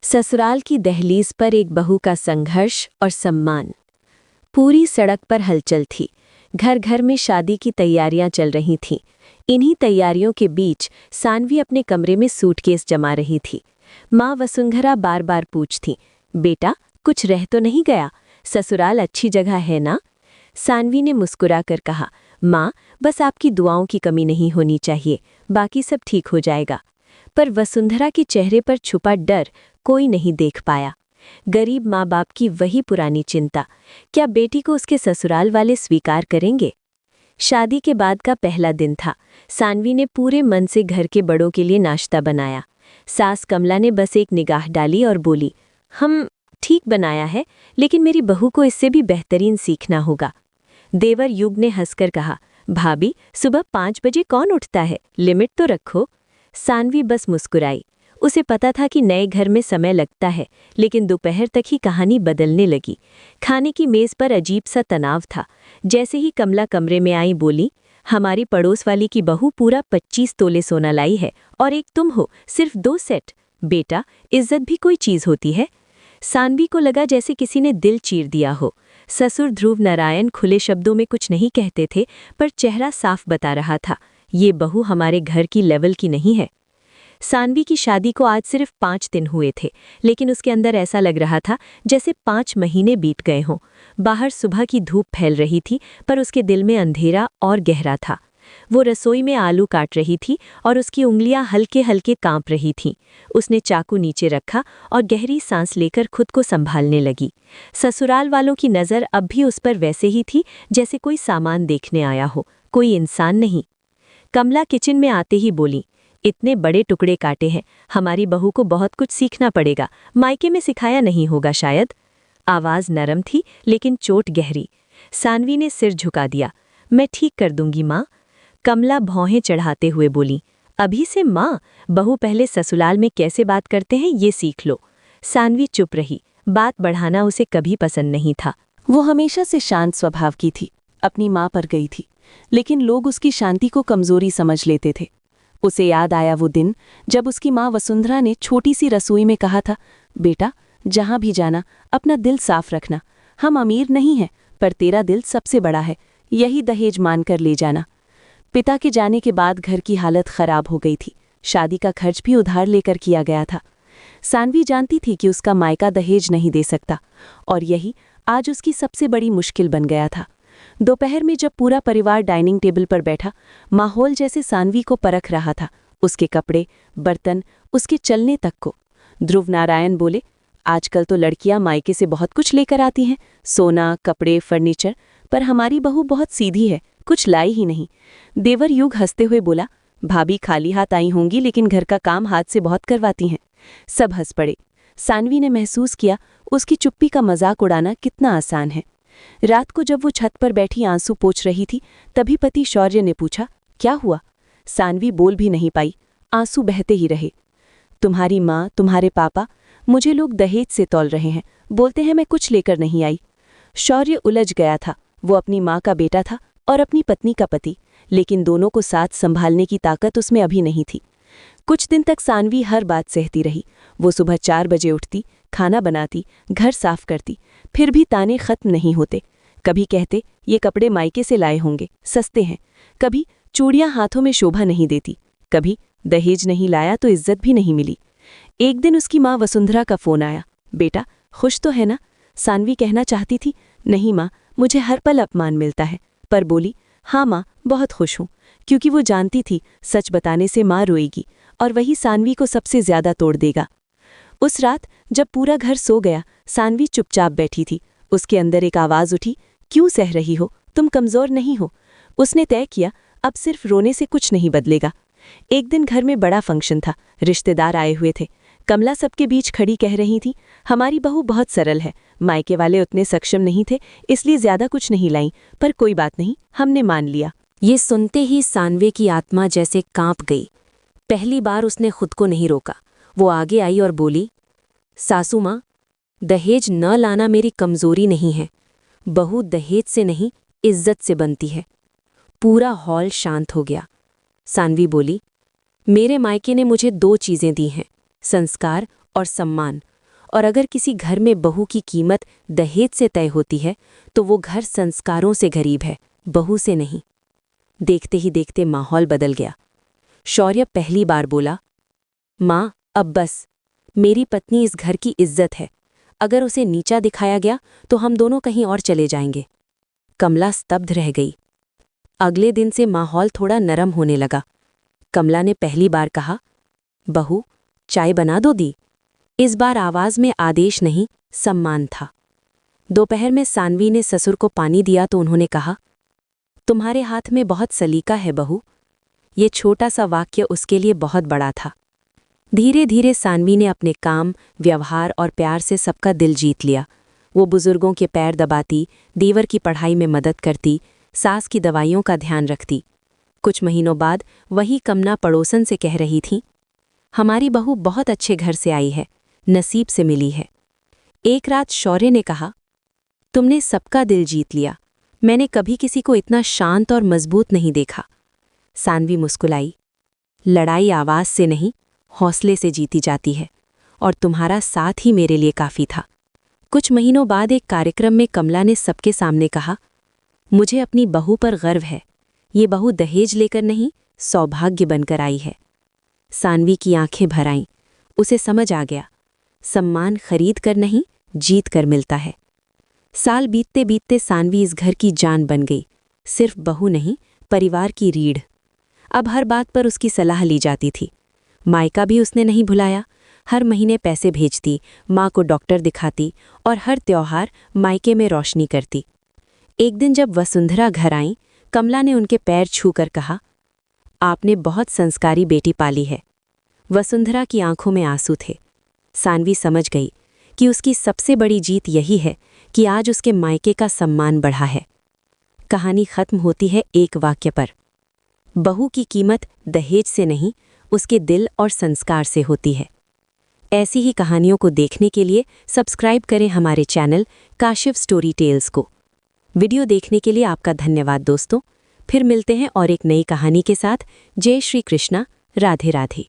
ससुराल की दहलीज पर एक बहू का संघर्ष और सम्मान। पूरी सड़क पर हलचल थी। घर घर में शादी की तैयारियां चल रही थीं। इन्हीं तैयारियों के बीच सानवी अपने कमरे में सूटकेस जमा रही थी। माँ वसुंधरा बार बार पूछती, बेटा कुछ रह तो नहीं गया? ससुराल अच्छी जगह है ना? सानवी ने मुस्कुराकर कहा, माँ बस आपकी दुआओं की कमी नहीं होनी चाहिए, बाकी सब ठीक हो जाएगा। पर वसुंधरा के चेहरे पर छुपा डर कोई नहीं देख पाया। गरीब माँ बाप की वही पुरानी चिंता, क्या बेटी को उसके ससुराल वाले स्वीकार करेंगे? शादी के बाद का पहला दिन था। सानवी ने पूरे मन से घर के बड़ों के लिए नाश्ता बनाया। सास कमला ने बस एक निगाह डाली और बोली, हम ठीक बनाया है, लेकिन मेरी बहू को इससे भी बेहतरीन सीखना होगा। देवर युग ने हंसकर कहा, भाभी सुबह 5 बजे कौन उठता है, लिमिट तो रखो। सानवी बस मुस्कुराई। उसे पता था कि नए घर में समय लगता है, लेकिन दोपहर तक ही कहानी बदलने लगी। खाने की मेज पर अजीब सा तनाव था। जैसे ही कमला कमरे में आई बोली, हमारी पड़ोस वाली की बहू पूरा 25 तोले सोना लाई है और एक तुम हो सिर्फ 2 सेट। बेटा इज्जत भी कोई चीज होती है। सानवी को लगा जैसे किसी ने दिल चीर दिया हो। ससुर ध्रुव नारायण खुले शब्दों में कुछ नहीं कहते थे, पर चेहरा साफ बता रहा था, ये बहू हमारे घर की लेवल की नहीं है। सानवी की शादी को आज सिर्फ 5 दिन हुए थे, लेकिन उसके अंदर ऐसा लग रहा था जैसे 5 महीने बीत गए हों। बाहर सुबह की धूप फैल रही थी, पर उसके दिल में अंधेरा और गहरा था। वो रसोई में आलू काट रही थी और उसकी उंगलियां हल्के हल्के कांप रही थीं। उसने चाकू नीचे रखा और गहरी सांस लेकर खुद को संभालने लगी। ससुराल वालों की नज़र अब भी उस पर वैसे ही थी जैसे कोई सामान देखने आया हो, कोई इंसान नहीं। कमला किचन में आते ही बोली, इतने बड़े टुकड़े काटे हैं, हमारी बहू को बहुत कुछ सीखना पड़ेगा, मायके में सिखाया नहीं होगा शायद। आवाज़ नरम थी लेकिन चोट गहरी। सानवी ने सिर झुका दिया, मैं ठीक कर दूंगी माँ। कमला भौहें चढ़ाते हुए बोली, अभी से माँ? बहू पहले ससुराल में कैसे बात करते हैं ये सीख लो। सानवी चुप रही। बात बढ़ाना उसे कभी पसंद नहीं था। वो हमेशा से शांत स्वभाव की थी, अपनी माँ पर गई थी, लेकिन लोग उसकी शांति को कमजोरी समझ लेते थे। उसे याद आया वो दिन जब उसकी माँ वसुंधरा ने छोटी सी रसोई में कहा था, बेटा जहाँ भी जाना अपना दिल साफ रखना, हम अमीर नहीं हैं पर तेरा दिल सबसे बड़ा है, यही दहेज मानकर ले जाना। पिता के जाने के बाद घर की हालत खराब हो गई थी। शादी का खर्च भी उधार लेकर किया गया था। सानवी जानती थी कि उसका मायका दहेज नहीं दे सकता, और यही आज उसकी सबसे बड़ी मुश्किल बन गया था। दोपहर में जब पूरा परिवार डाइनिंग टेबल पर बैठा, माहौल जैसे सानवी को परख रहा था, उसके कपड़े, बर्तन, उसके चलने तक को। ध्रुव नारायण बोले, आजकल तो लड़कियां मायके से बहुत कुछ लेकर आती हैं, सोना, कपड़े, फर्नीचर, पर हमारी बहू बहुत सीधी है, कुछ लाई ही नहीं। देवर युग हंसते हुए बोला, भाभी खाली हाथ आई होंगी, लेकिन घर का काम हाथ से बहुत करवाती हैं। सब हंस पड़े। सानवी ने महसूस किया उसकी चुप्पी का मजाक उड़ाना कितना आसान है। रात को जब वो छत पर बैठी आंसू पोंछ रही थी, तभी पति शौर्य ने पूछा, क्या हुआ? सानवी बोल भी नहीं पाई, आंसू बहते ही रहे। तुम्हारी माँ, तुम्हारे पापा, मुझे लोग दहेज से तौल रहे हैं, बोलते हैं मैं कुछ लेकर नहीं आई। शौर्य उलझ गया था। वो अपनी माँ का बेटा था और अपनी पत्नी का पति, लेकिन दोनों को साथ संभालने की ताकत उसमें अभी नहीं थी। कुछ दिन तक सानवी हर बात सहती रही। वो सुबह 4 बजे उठती, खाना बनाती, घर साफ करती, फिर भी ताने खत्म नहीं होते। कभी कहते ये कपड़े मायके से लाए होंगे, सस्ते हैं। कभी चूड़ियां हाथों में शोभा नहीं देती। कभी दहेज नहीं लाया तो इज्जत भी नहीं मिली। एक दिन उसकी माँ वसुंधरा का फोन आया, बेटा खुश तो है ना? सानवी कहना चाहती थी, नहीं माँ, मुझे हर पल अपमान मिलता है, पर बोली, हाँ माँ, बहुत खुश हूँ, क्योंकि वो जानती थी सच बताने से माँ रोएगी और वही सानवी को सबसे ज्यादा तोड़ देगा। उस रात जब पूरा घर सो गया, सानवी चुपचाप बैठी थी। उसके अंदर एक आवाज़ उठी, क्यों सह रही हो? तुम कमज़ोर नहीं हो। उसने तय किया अब सिर्फ रोने से कुछ नहीं बदलेगा। एक दिन घर में बड़ा फंक्शन था, रिश्तेदार आए हुए थे। कमला सबके बीच खड़ी कह रही थी, हमारी बहू बहुत सरल है, मायके वाले उतने सक्षम नहीं थे, इसलिए ज्यादा कुछ नहीं लाई, पर कोई बात नहीं, हमने मान लिया। ये सुनते ही सानवी की आत्मा जैसे कांप गई। पहली बार उसने खुद को नहीं रोका। वो आगे आई और बोली, सासू माँ, दहेज न लाना मेरी कमजोरी नहीं है। बहू दहेज से नहीं, इज्जत से बनती है। पूरा हॉल शांत हो गया। सानवी बोली, मेरे मायके ने मुझे 2 चीज़ें दी हैं, संस्कार और सम्मान, और अगर किसी घर में बहू की कीमत दहेज से तय होती है तो वो घर संस्कारों से गरीब है, बहू से नहीं। देखते ही देखते माहौल बदल गया। शौर्य पहली बार बोला, माँ, अब बस, मेरी पत्नी इस घर की इज्जत है। अगर उसे नीचा दिखाया गया तो हम दोनों कहीं और चले जाएंगे। कमला स्तब्ध रह गई। अगले दिन से माहौल थोड़ा नरम होने लगा। कमला ने पहली बार कहा, बहू, चाय बना दो दी। इस बार आवाज में आदेश नहीं, सम्मान था। दोपहर में सानवी ने ससुर को पानी दिया तो उन्होंने कहा, तुम्हारे हाथ में बहुत सलीका है बहू। ये छोटा सा वाक्य उसके लिए बहुत बड़ा था। धीरे धीरे सानवी ने अपने काम, व्यवहार और प्यार से सबका दिल जीत लिया। वो बुजुर्गों के पैर दबाती, देवर की पढ़ाई में मदद करती, सास की दवाइयों का ध्यान रखती। कुछ महीनों बाद वही कमला पड़ोसन से कह रही थी, हमारी बहू बहुत अच्छे घर से आई है, नसीब से मिली है। एक रात शौर्य ने कहा, तुमने सबका दिल जीत लिया। मैंने कभी किसी को इतना शांत और मजबूत नहीं देखा। सानवी मुस्कुराई, लड़ाई आवाज से नहीं, हौसले से जीती जाती है, और तुम्हारा साथ ही मेरे लिए काफी था। कुछ महीनों बाद एक कार्यक्रम में कमला ने सबके सामने कहा, मुझे अपनी बहू पर गर्व है। ये बहू दहेज लेकर नहीं, सौभाग्य बनकर आई है। सानवी की आंखें भर आईं। उसे समझ आ गया, सम्मान खरीद कर नहीं, जीत कर मिलता है। साल बीतते बीतते सानवी इस घर की जान बन गई। सिर्फ बहू नहीं, परिवार की रीढ़। अब हर बात पर उसकी सलाह ली जाती थी। मायका भी उसने नहीं भुलाया। हर महीने पैसे भेजती, माँ को डॉक्टर दिखाती और हर त्योहार मायके में रोशनी करती। एक दिन जब वसुंधरा घर आईं, कमला ने उनके पैर छूकर कहा, आपने बहुत संस्कारी बेटी पाली है। वसुंधरा की आंखों में आंसू थे। सानवी समझ गई कि उसकी सबसे बड़ी जीत यही है कि आज उसके मायके का सम्मान बढ़ा है। कहानी खत्म होती है एक वाक्य पर, बहू की कीमत दहेज से नहीं, उसके दिल और संस्कार से होती है। ऐसी ही कहानियों को देखने के लिए सब्सक्राइब करें हमारे चैनल काशिफ स्टोरी टेल्स को। वीडियो देखने के लिए आपका धन्यवाद दोस्तों। फिर मिलते हैं और एक नई कहानी के साथ। जय श्री कृष्णा, राधे राधे।